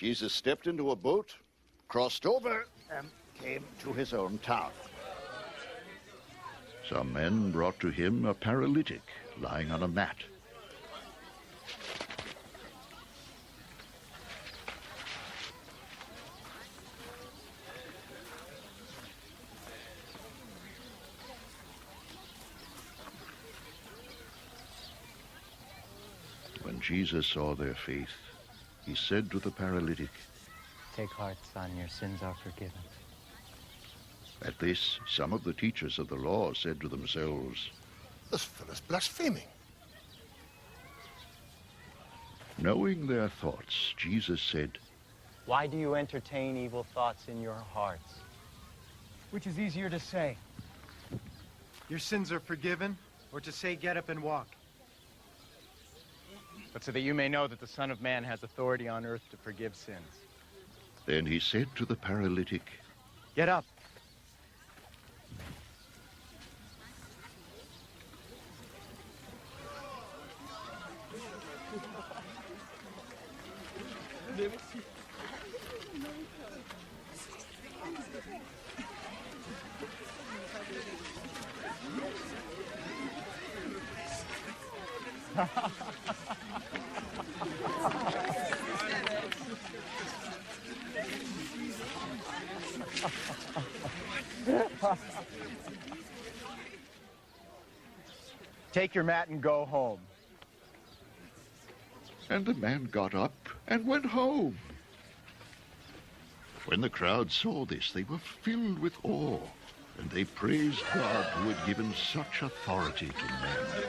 Jesus stepped into a boat, crossed over, and came to his own town. Some men brought to him a paralytic lying on a mat. When Jesus saw their faith, he said to the paralytic, "Take heart, son, your sins are forgiven." At this, some of the teachers of the law said to themselves, "This fellow's blaspheming." Knowing their thoughts, Jesus said, Why do you entertain evil thoughts in your hearts? Which is easier to say? Your sins are forgiven, or to say, get up and walk? But so that you may know that the Son of Man has authority on earth to forgive sins. Then he said to the paralytic, Get up. Take your mat and go home. and the man got up and went home. When the crowd saw this, they were filled with awe, and they praised God who had given such authority to men.